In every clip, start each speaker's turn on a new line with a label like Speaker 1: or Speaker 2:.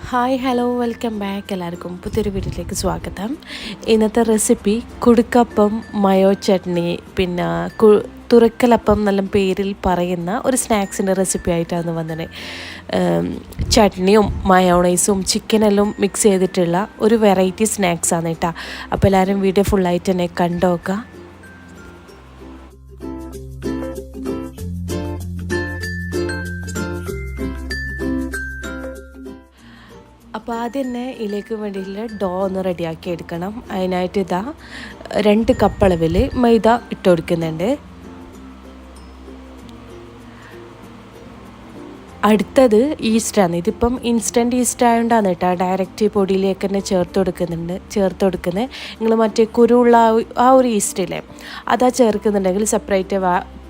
Speaker 1: Hi hello welcome back. എല്ലാവർക്കും പുതിയൊരു വീഡിയോയിലേക്ക് സ്വാഗതം. ഇന്നത്തെ റെസിപ്പി കുടുക്കപ്പം, മയോ ചട്നി, പിന്നെ തുറക്കലപ്പം നല്ല പേരിൽ പറയുന്ന ഒരു സ്നാക്സിൻ്റെ റെസിപ്പി ആയിട്ടാണ് വന്നത്. ചട്നിയും മയോണൈസും ചിക്കനെല്ലാം മിക്സ് ചെയ്തിട്ടുള്ള ഒരു വെറൈറ്റി സ്നാക്സാണ് കേട്ടോ. അപ്പോൾ എല്ലാവരും വീഡിയോ ഫുള്ളായിട്ട് തന്നെ കണ്ടുനോക്കുക. അപ്പോൾ ആദ്യം തന്നെ ഇതിലേക്ക് വേണ്ടിയിട്ടുള്ള ഡോ ഒന്ന് റെഡിയാക്കി എടുക്കണം. അതിനായിട്ട് ഇതാ 2 കപ്പ് അളവിൽ മൈദ ഇട്ട് കൊടുക്കുന്നുണ്ട്. അടുത്തത് ഈസ്റ്റാണ്. ഇതിപ്പം ഇൻസ്റ്റൻറ്റ് ഈസ്റ്റ് ആയതുകൊണ്ടാണ് കേട്ടോ ഡയറക്റ്റ് പൊടിയിലേക്ക് തന്നെ ചേർത്ത് കൊടുക്കുന്നത്. നിങ്ങൾ മറ്റേ കുരുള്ള ആ ഒരു ഈസ്റ്റില്ലേ അതാ ചേർക്കുന്നുണ്ടെങ്കിൽ സെപ്പറേറ്റ്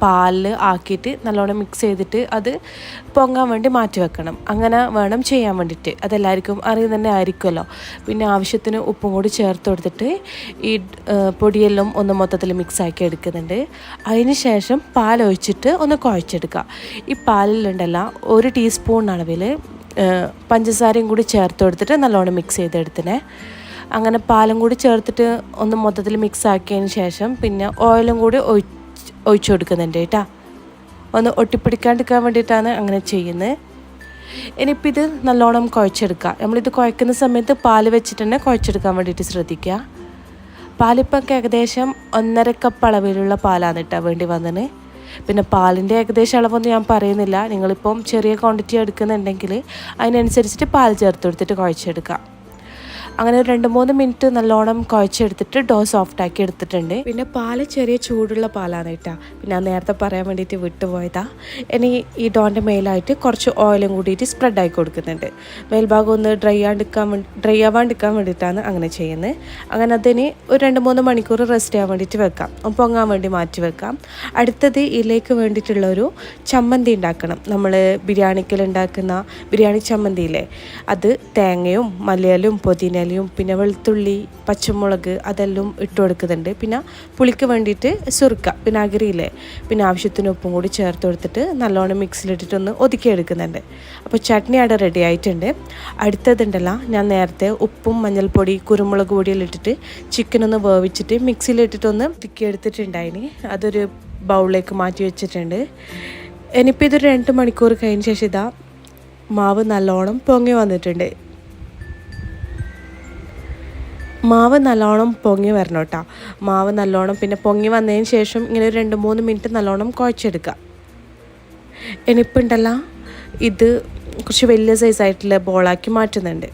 Speaker 1: പാലിൽ ആക്കിയിട്ട് നല്ലോണം മിക്സ് ചെയ്തിട്ട് അത് പൊങ്ങാൻ വേണ്ടി മാറ്റി വെക്കണം. അങ്ങനെ വേണം ചെയ്യാൻ വേണ്ടിയിട്ട്. അതെല്ലാവർക്കും അറിയാൻ തന്നെ ആയിരിക്കുമല്ലോ. പിന്നെ ആവശ്യത്തിന് ഉപ്പും കൂടി ചേർത്ത് കൊടുത്തിട്ട് ഈ പൊടിയെല്ലാം ഒന്ന് മൊത്തത്തിൽ മിക്സാക്കി എടുക്കുന്നുണ്ട്. അതിന് ശേഷം പാലൊഴിച്ചിട്ട് ഒന്ന് കുഴച്ചെടുക്കുക. ഈ പാലിലുണ്ടല്ല 1 ടീസ്പൂൺ അളവിൽ പഞ്ചസാരയും കൂടി ചേർത്ത് കൊടുത്തിട്ട് നല്ലോണം മിക്സ് ചെയ്തെടുത്തിനെ. അങ്ങനെ പാലും കൂടി ചേർത്തിട്ട് ഒന്ന് മൊത്തത്തിൽ മിക്സ് ആക്കിയതിന് ശേഷം പിന്നെ ഓയിലും കൂടി ഒഴിച്ചു കൊടുക്കുന്നുണ്ട് കേട്ടോ. ഒന്ന് ഒട്ടിപ്പിടിക്കാണ്ടിരിക്കാൻ വേണ്ടിയിട്ടാണ് അങ്ങനെ ചെയ്യുന്നത്. ഇനിയിപ്പോൾ ഇത് നല്ലോണം കുഴച്ചെടുക്കുക. നമ്മളിത് കുഴക്കുന്ന സമയത്ത് പാല് വെച്ചിട്ട് തന്നെ കുഴച്ചെടുക്കാൻ വേണ്ടിയിട്ട് ശ്രദ്ധിക്കുക. പാലിപ്പം ഏകദേശം 1.5 കപ്പ് അളവിലുള്ള പാലാണ് കേട്ടോ വേണ്ടി വന്നത്. പിന്നെ പാലിൻ്റെ ഏകദേശം അളവൊന്നും ഞാൻ പറയുന്നില്ല. നിങ്ങളിപ്പം ചെറിയ ക്വാണ്ടിറ്റി എടുക്കുന്നുണ്ടെങ്കിൽ അതിനനുസരിച്ചിട്ട് പാൽ ചേർത്ത് കൊടുത്തിട്ട് കുഴച്ചെടുക്കുക. അങ്ങനെ 2-3 മിനിറ്റ് നല്ലോണം കുഴച്ചെടുത്തിട്ട് ഡോ സോഫ്റ്റാക്കി എടുത്തിട്ടുണ്ട്. പിന്നെ പാല് ചെറിയ ചൂടുള്ള പാലാണ് കേട്ടോ. പിന്നെ ഞാൻ നേരത്തെ പറയാൻ വേണ്ടിയിട്ട് വിട്ടുപോയതാ. ഇനി ഈ ഡോൻ്റെ മേലായിട്ട് കുറച്ച് ഓയിലും കൂടിയിട്ട് സ്പ്രെഡാക്കി കൊടുക്കുന്നുണ്ട്. മേൽഭാഗം ഒന്ന് ഡ്രൈ ആവാണ്ടിരിക്കാൻ വേണ്ടിയിട്ടാണ് അങ്ങനെ ചെയ്യുന്നത്. അങ്ങനെ അതിന് ഒരു 2-3 മണിക്കൂർ റെസ്റ്റ് ചെയ്യാൻ വേണ്ടിയിട്ട് വെക്കാം. പൊങ്ങാൻ വേണ്ടി മാറ്റി വെക്കാം. അടുത്തത് ഇതിലേക്ക് വേണ്ടിയിട്ടുള്ളൊരു ചമ്മന്തി ഉണ്ടാക്കണം. നമ്മൾ ബിരിയാണിക്കൽ ഉണ്ടാക്കുന്ന ബിരിയാണി ചമ്മന്തിയില്ലേ അത് തേങ്ങയും മല്ലിയിലും പുതിനയിലും പിന്നെ വെളുത്തുള്ളി, പച്ചമുളക് അതെല്ലാം ഇട്ട് കൊടുക്കുന്നുണ്ട്. പിന്നെ പുളിക്ക് വേണ്ടിയിട്ട് സുർക്ക വിനാഗിരിയില്ലേ പിന്നെ ആവശ്യത്തിന് ഉപ്പും കൂടി ചേർത്ത് കൊടുത്തിട്ട് നല്ലോണം മിക്സിയിലിട്ടിട്ടൊന്ന് ഒതുക്കിയെടുക്കുന്നുണ്ട്. അപ്പോൾ ചട്നി അവിടെ റെഡി ആയിട്ടുണ്ട്. അടുത്തതുണ്ടല്ലോ ഞാൻ നേരത്തെ ഉപ്പും മഞ്ഞൾപ്പൊടി കുരുമുളക് പൊടിയെല്ലാം ഇട്ടിട്ട് ചിക്കനൊന്ന് വേവിച്ചിട്ട് മിക്സിയിലിട്ടിട്ടൊന്ന് ഒതുക്കിയെടുത്തിട്ടുണ്ടായിന്. അതൊരു ബൗളിലേക്ക് മാറ്റി വെച്ചിട്ടുണ്ട്. ഇനിയിപ്പോൾ ഇതൊരു 2 മണിക്കൂർ കഴിഞ്ഞ ശേഷം ഇതാ മാവ് നല്ലോണം പൊങ്ങി വന്നിട്ടുണ്ട്. മാവ് നല്ലോണം പൊങ്ങി വരണം കേട്ടോ. മാവ് നല്ലോണം പിന്നെ പൊങ്ങി വന്നതിന് ശേഷം ഇങ്ങനെ ഒരു 2-3 മിനിറ്റ് നല്ലോണം കുഴച്ചെടുക്കുക. ഇനിയിപ്പോൾ ഉണ്ടല്ലോ ഇത് കുറച്ച് വലിയ സൈസായിട്ടുള്ള ബോളാക്കി മാറ്റുന്നുണ്ട്.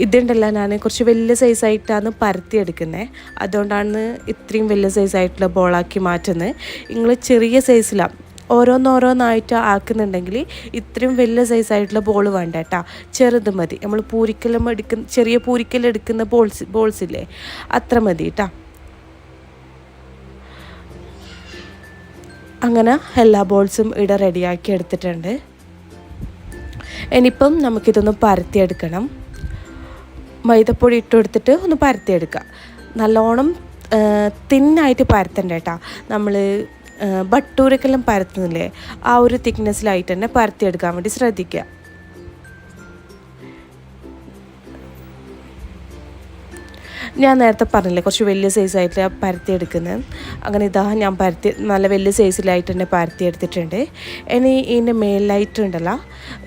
Speaker 1: ഇതുണ്ടല്ലോ ഞാൻ കുറച്ച് വലിയ സൈസായിട്ടാണ് പരത്തിയെടുക്കുന്നത്. അതുകൊണ്ടാണ് ഇത്രയും വലിയ സൈസായിട്ടുള്ള ബോളാക്കി മാറ്റുന്നത്. നിങ്ങൾ ചെറിയ സൈസിലാണ് ഓരോന്നോരോന്നായിട്ട് ആക്കുന്നുണ്ടെങ്കിൽ ഇത്രയും വലിയ സൈസായിട്ടുള്ള ബോൾ വേണ്ട കേട്ടോ. ചെറുത് മതി. നമ്മൾ പൂരിക്കെല്ലാം ചെറിയ പൂരിക്കെല്ലാം എടുക്കുന്ന ബോൾസില്ലേ അത്ര മതി കേട്ടോ. അങ്ങനെ എല്ലാ ബോൾസും ഇവിടെ റെഡിയാക്കി എടുത്തിട്ടുണ്ട്. ഇനിയിപ്പം നമുക്കിതൊന്ന് പരത്തിയെടുക്കണം. മൈദപ്പൊടി ഇട്ട് കൊടുത്തിട്ട് ഒന്ന് പരത്തിയെടുക്കുക. നല്ലോണം തിന്നായിട്ട് പരത്തണ്ട കേട്ടോ. നമ്മൾ ബട്ടൂരക്കെല്ലാം പരത്തുന്നില്ലേ ആ ഒരു തിക്നെസ്സിലായിട്ട് തന്നെ പരത്തിയെടുക്കാൻ വേണ്ടി ശ്രദ്ധിക്കുക. ഞാൻ നേരത്തെ പറഞ്ഞില്ലേ കുറച്ച് വലിയ സൈസായിട്ട് പരത്തിയെടുക്കുന്നത്. അങ്ങനെ ഇതാ ഞാൻ നല്ല വലിയ സൈസിലായിട്ട് തന്നെ പരത്തിയെടുത്തിട്ടുണ്ട്. ഇനി ഇതിൻ്റെ മേലായിട്ടുണ്ടല്ലോ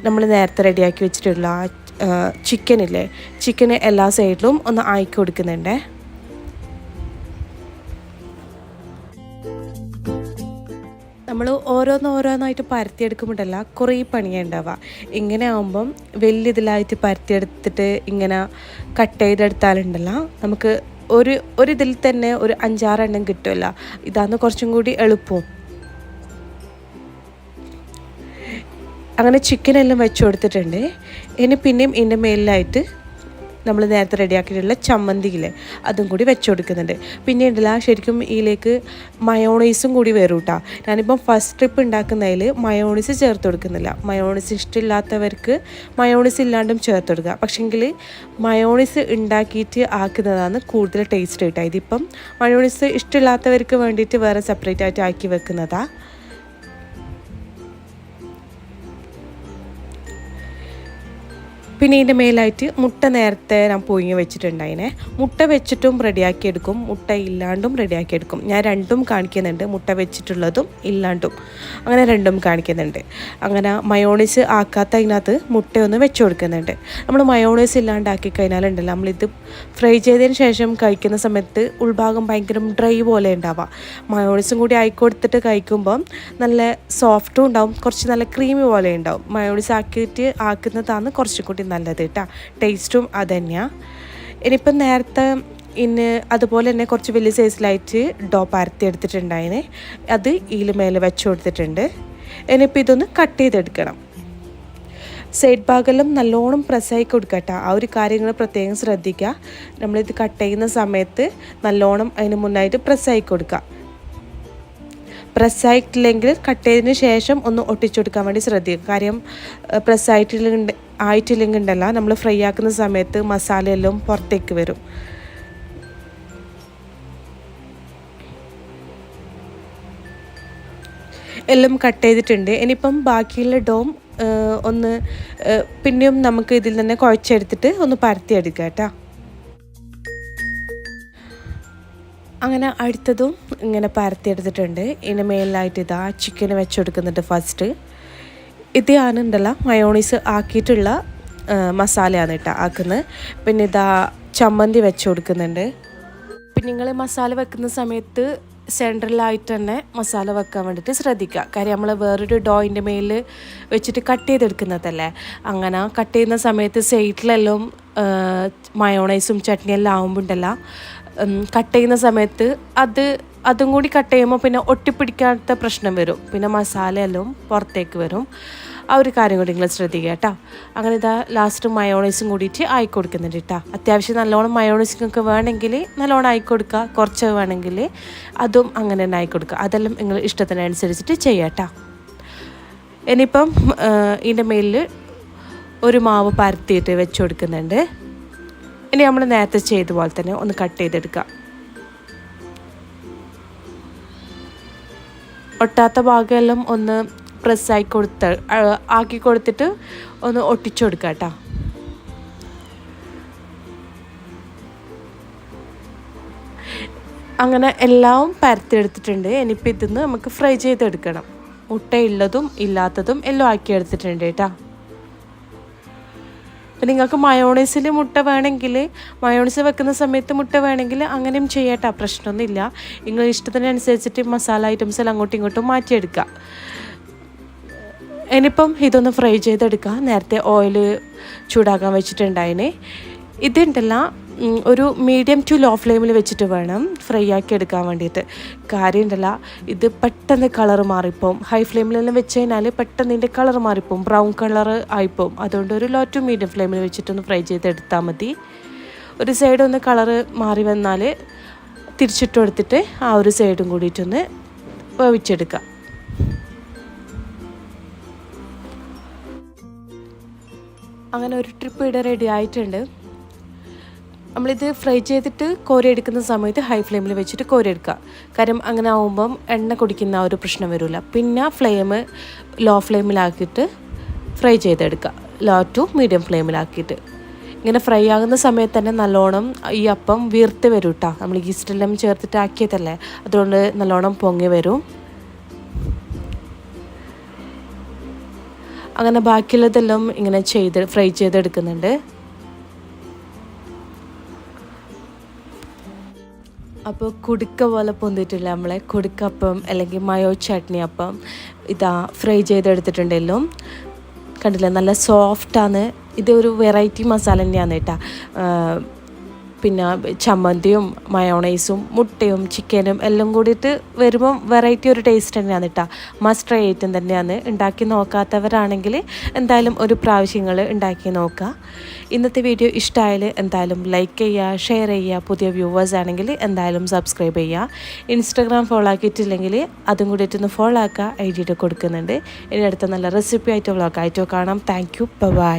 Speaker 1: നമ്മൾ നേരത്തെ റെഡിയാക്കി വെച്ചിട്ടുള്ള ചിക്കനില്ലേ ചിക്കന് എല്ലാ സൈഡിലും ഒന്ന് ആക്കി കൊടുക്കുന്നുണ്ട്. നമ്മൾ ഓരോന്നോരോന്നായിട്ട് പരത്തിയെടുക്കുമ്പോഴല്ല കുറേ പണിയുണ്ടാവുക. ഇങ്ങനെ ആകുമ്പം വലിയ ഇതിലായിട്ട് പരത്തിയെടുത്തിട്ട് ഇങ്ങനെ കട്ട് ചെയ്തെടുത്താലുണ്ടല്ലോ നമുക്ക് ഒരു ഇതിൽ തന്നെ ഒരു 5-6 എണ്ണം കിട്ടുമല്ലോ. ഇതാണ് കുറച്ചും കൂടി എളുപ്പവും. അങ്ങനെ ചിക്കനെല്ലാം വെച്ച് കൊടുത്തിട്ടുണ്ട്. ഇനി പിന്നെയും ഇതിൻ്റെ മേലിലായിട്ട് നമ്മൾ നേരത്തെ റെഡിയാക്കിയിട്ടുള്ള ചമ്മന്തിയില്ലേ അതും കൂടി വെച്ച് കൊടുക്കുന്നുണ്ട്. പിന്നെ ഉണ്ടല്ല ശരിക്കും ഇതിലേക്ക് മയോണൈസും കൂടി വരും കേട്ടോ. ഞാനിപ്പം ഫസ്റ്റ് ട്രിപ്പ് ഉണ്ടാക്കുന്നതിൽ മയോണൈസ് ചേർത്ത് കൊടുക്കുന്നില്ല. മയോണൈസ് ഇഷ്ടമില്ലാത്തവർക്ക് മയോണൈസ് ഇല്ലാണ്ടും ചേർത്ത് കൊടുക്കുക. പക്ഷേങ്കിൽ മയോണൈസ് ഉണ്ടാക്കിയിട്ട് ആക്കുന്നതാണ് കൂടുതൽ ടേസ്റ്റ് കേട്ടോ. ഇതിപ്പം മയോണൈസ് ഇഷ്ടമില്ലാത്തവർക്ക് വേണ്ടിയിട്ട് വേറെ സെപ്പറേറ്റ് ആയിട്ട് ആക്കി വെക്കുന്നതാണ്. പിന്നെ ഇതിൻ്റെ മേലായിട്ട് മുട്ട നേരത്തെ ഞാൻ പുഴുങ്ങി വെച്ചിട്ടുണ്ടായിനെ. മുട്ട വെച്ചിട്ടും റെഡിയാക്കിയെടുക്കും, മുട്ട ഇല്ലാണ്ടും റെഡിയാക്കിയെടുക്കും. ഞാൻ രണ്ടും കാണിക്കുന്നുണ്ട്, മുട്ട വെച്ചിട്ടുള്ളതും ഇല്ലാണ്ടും, അങ്ങനെ രണ്ടും കാണിക്കുന്നുണ്ട്. അങ്ങനെ മയോണൈസ് ആക്കാത്തതിനകത്ത് മുട്ടയൊന്ന് വെച്ച് കൊടുക്കുന്നുണ്ട്. നമ്മൾ മയോണൈസ് ഇല്ലാണ്ടാക്കി കഴിഞ്ഞാലുണ്ടല്ലോ, നമ്മളിത് ഫ്രൈ ചെയ്തതിന് ശേഷം കഴിക്കുന്ന സമയത്ത് ഉൾഭാഗം ഭയങ്കര ഡ്രൈ പോലെ ഉണ്ടാവുക. മയോണൈസും കൂടി ആയിക്കൊടുത്തിട്ട് കഴിക്കുമ്പം നല്ല സോഫ്റ്റും ഉണ്ടാവും, കുറച്ച് നല്ല ക്രീമി പോലെ ഉണ്ടാവും. മയോണൈസ് ആക്കുന്നതാണ് കുറച്ചും കൂടി നല്ലത് കേട്ടോ, ടേസ്റ്റും അത് തന്നെയാണ്. ഇനിയിപ്പം നേരത്തെ അതുപോലെ തന്നെ കുറച്ച് വലിയ സൈസിലായിട്ട് ഡോ പരത്തി എടുത്തിട്ടുണ്ടായിന്, അത് ഇതിൽ മേലെ വെച്ച് കൊടുത്തിട്ടുണ്ട്. ഇനിയിപ്പോൾ ഇതൊന്ന് കട്ട് ചെയ്തെടുക്കണം. സൈഡ് ഭാഗമെല്ലാം നല്ലോണം പ്രസ്സായി കൊടുക്കുക കേട്ടോ. ആ ഒരു കാര്യങ്ങൾ പ്രത്യേകം ശ്രദ്ധിക്കുക. നമ്മളിത് കട്ട് ചെയ്യുന്ന സമയത്ത് നല്ലോണം അതിന് മുന്നായിട്ട് പ്രസ്സായി കൊടുക്കുക. പ്രസ്സായിട്ടില്ലെങ്കിൽ കട്ട് ചെയ്തതിന് ശേഷം ഒന്ന് ഒട്ടിച്ചു കൊടുക്കാൻ വേണ്ടി ശ്രദ്ധിക്കുക. കാര്യം ആയിട്ടില്ലെങ്കിൽ ഉണ്ടല്ല, നമ്മൾ ഫ്രൈ ആക്കുന്ന സമയത്ത് മസാലയെല്ലാം പുറത്തേക്ക് വരും. എല്ലാം കട്ട് ചെയ്തിട്ടുണ്ട്. ഇനിയിപ്പം ബാക്കിയുള്ള ഡോം ഒന്ന് പിന്നെയും നമുക്ക് ഇതിൽ തന്നെ കുഴച്ചെടുത്തിട്ട് ഒന്ന് പരത്തിയെടുക്കാം കേട്ടോ. അങ്ങനെ അടുത്തതും ഇങ്ങനെ പരത്തിയെടുത്തിട്ടുണ്ട്. ഇതിന് മേലായിട്ട് ഇതാ ചിക്കൻ വെച്ച് കൊടുക്കുന്നുണ്ട്. ഫസ്റ്റ് ഇതാണ് ഉണ്ടല്ലോ മയോണൈസ് ആക്കിയിട്ടുള്ള മസാലയാണ് കേട്ടോ ആക്കുന്നത്. പിന്നെ ഇതാ ചമ്മന്തി വെച്ച് കൊടുക്കുന്നുണ്ട്. പിന്നെ നിങ്ങൾ മസാല വെക്കുന്ന സമയത്ത് സെൻട്രലായിട്ട് തന്നെ മസാല വെക്കാൻ വേണ്ടിയിട്ട് ശ്രദ്ധിക്കുക. കാര്യം നമ്മൾ വേറൊരു ഡോയിൻ്റെ മേലിൽ വെച്ചിട്ട് കട്ട് ചെയ്തെടുക്കുന്നതല്ലേ. അങ്ങനെ കട്ട് ചെയ്യുന്ന സമയത്ത് സൈഡിലെല്ലാം മയോണൈസും ചട്നിയെല്ലാം ആകുമ്പോൾ ഉണ്ടല്ലോ, കട്ട് ചെയ്യുന്ന സമയത്ത് അതും കൂടി കട്ട് ചെയ്യുമ്പോൾ പിന്നെ ഒട്ടിപ്പിടിക്കാത്ത പ്രശ്നം വരും, പിന്നെ മസാലയെല്ലാം പുറത്തേക്ക് വരും. ആ ഒരു കാര്യം കൂടി നിങ്ങൾ ശ്രദ്ധിക്കുക കേട്ടോ. അങ്ങനെ ഇതാ ലാസ്റ്റ് മയോണൈസും കൂടിയിട്ട് ആയിക്കൊടുക്കുന്നുണ്ട് കേട്ടോ. അത്യാവശ്യം നല്ലോണം മയോണൈസൊക്കെ വേണമെങ്കിൽ നല്ലോണം ആയിക്കൊടുക്കുക, കുറച്ച് വേണമെങ്കിൽ അതും അങ്ങനെ തന്നെ ആയിക്കൊടുക്കുക. അതെല്ലാം നിങ്ങൾ ഇഷ്ടത്തിനനുസരിച്ചിട്ട് ചെയ്യാം കേട്ടോ. ഇനിയിപ്പം ഇതിൻ്റെ മേലിൽ ഒരു മാവ് പരത്തിയിട്ട് വെച്ച് കൊടുക്കുന്നുണ്ട്. ഇനി നമ്മൾ നേരത്തെ ചെയ്ത പോലെ തന്നെ ഒന്ന് കട്ട് ചെയ്തെടുക്കുക. ഒട്ടാത്ത ഭാഗമെല്ലാം ഒന്ന് ആക്കി കൊടുത്തിട്ട് ഒന്ന് ഒട്ടിച്ചു കൊടുക്കുക കേട്ടോ. അങ്ങനെ എല്ലാം പരത്തിയെടുത്തിട്ടുണ്ട്. ഇനിയിപ്പോൾ ഇതിന്ന് നമുക്ക് ഫ്രൈ ചെയ്തെടുക്കണം. മുട്ടയുള്ളതും ഇല്ലാത്തതും എല്ലാം ആക്കി എടുത്തിട്ടുണ്ട് കേട്ടോ. അപ്പം നിങ്ങൾക്ക് മയോണൈസിൽ മുട്ട വേണമെങ്കിൽ, മയോണൈസ് വെക്കുന്ന സമയത്ത് മുട്ട വേണമെങ്കിൽ അങ്ങനെയും ചെയ്യട്ടോ, പ്രശ്നമൊന്നുമില്ല. നിങ്ങൾ ഇഷ്ടത്തിനനുസരിച്ചിട്ട് മസാല ഐറ്റംസ് എല്ലാം അങ്ങോട്ടും ഇങ്ങോട്ടും മാറ്റിയെടുക്കുക. ഇനിയിപ്പം ഇതൊന്ന് ഫ്രൈ ചെയ്തെടുക്കുക. നേരത്തെ ഓയിൽ ചൂടാക്കാൻ വെച്ചിട്ടുണ്ടായിന്. ഇതുണ്ടല്ല ഒരു മീഡിയം ടു ലോ ഫ്ലെയിമിൽ വെച്ചിട്ട് വേണം ഫ്രൈ ആക്കി എടുക്കാൻ വേണ്ടിയിട്ട്. കാര്യം ഉണ്ടല്ല, ഇത് പെട്ടെന്ന് കളർ മാറിപ്പോവും. ഹൈ ഫ്ലെയിമിലെല്ലാം വെച്ച് കഴിഞ്ഞാൽ പെട്ടെന്ന് ഇതിൻ്റെ കളർ മാറിപ്പോവും, ബ്രൗൺ കളർ ആയിപ്പോവും. അതുകൊണ്ട് ഒരു ലോ ടു മീഡിയം ഫ്ലെയിമിൽ വെച്ചിട്ടൊന്ന് ഫ്രൈ ചെയ്തെടുത്താൽ മതി. ഒരു സൈഡ് ഒന്ന് കളർ മാറി വന്നാൽ തിരിച്ചിട്ട് കൊടുത്തിട്ട് ആ ഒരു സൈഡും കൂടിയിട്ടൊന്ന് വേവിച്ചെടുക്കുക. അങ്ങനെ ഒരു ട്രിപ്പ് ഇവിടെ റെഡി ആയിട്ടുണ്ട്. നമ്മളിത് ഫ്രൈ ചെയ്തിട്ട് കോരിയെടുക്കുന്ന സമയത്ത് ഹൈ ഫ്ലെയിമിൽ വെച്ചിട്ട് കോരിയെടുക്കുക. കാര്യം അങ്ങനെ ആകുമ്പം എണ്ണ കുടിക്കുന്ന ഒരു പ്രശ്നം വരില്ല. പിന്നെ ഫ്ലെയിം ലോ ഫ്ലെയിമിലാക്കിയിട്ട് ഫ്രൈ ചെയ്തെടുക്കുക, ലോ ടു മീഡിയം ഫ്ലെയിമിലാക്കിയിട്ട്. ഇങ്ങനെ ഫ്രൈ ആകുന്ന സമയത്ത് തന്നെ നല്ലോണം ഈ അപ്പം വീർത്ത് വരും കേട്ടോ. നമ്മൾ ഈസ്റ്റെല്ലാം ചേർത്തിട്ട് ആക്കിയതല്ലേ, അതുകൊണ്ട് നല്ലോണം പൊങ്ങി വരും. അങ്ങനെ ബാക്കിയുള്ളതെല്ലാം ഇങ്ങനെ ഫ്രൈ ചെയ്തെടുക്കുന്നുണ്ട്. അപ്പോൾ കുടുക്ക പോലെ പൊന്തിട്ടില്ല നമ്മളെ കുടുക്കപ്പം അല്ലെങ്കിൽ മയോ ചട്നി അപ്പം ഇതാ ഫ്രൈ ചെയ്തെടുത്തിട്ടുണ്ടല്ലോ. കണ്ടില്ലേ, നല്ല സോഫ്റ്റാണ്. ഇത് ഒരു വെറൈറ്റി മസാല തന്നെയാണ് കേട്ടോ. പിന്നെ ചമ്മന്തിയും മയോണൈസും മുട്ടയും ചിക്കനും എല്ലാം കൂടിയിട്ട് വരുമ്പം വെറൈറ്റി ഒരു ടേസ്റ്റ് തന്നെയാണ് കേട്ടോ. മസ്റ്റ് ട്രൈ ഐറ്റം തന്നെയാണ്. ഉണ്ടാക്കി നോക്കാത്തവരാണെങ്കിൽ എന്തായാലും ഒരു പ്രാവശ്യങ്ങൾ ഉണ്ടാക്കി നോക്കുക. ഇന്നത്തെ വീഡിയോ ഇഷ്ടമായാൽ എന്തായാലും ലൈക്ക് ചെയ്യുക, ഷെയർ ചെയ്യുക. പുതിയ വ്യൂവേഴ്സ് ആണെങ്കിൽ എന്തായാലും സബ്സ്ക്രൈബ് ചെയ്യുക. ഇൻസ്റ്റാഗ്രാം ഫോളോ ആക്കിയിട്ടില്ലെങ്കിൽ അതും കൂടിയിട്ടൊന്ന് ഫോളോ ആക്കുക, ഐ ഡിയിട്ട് കൊടുക്കുന്നുണ്ട്. ഇനി അടുത്ത നല്ല റെസിപ്പി ആയിട്ടോ വ്ളോഗ് ആയിട്ടോ കാണാം. Thank you, by.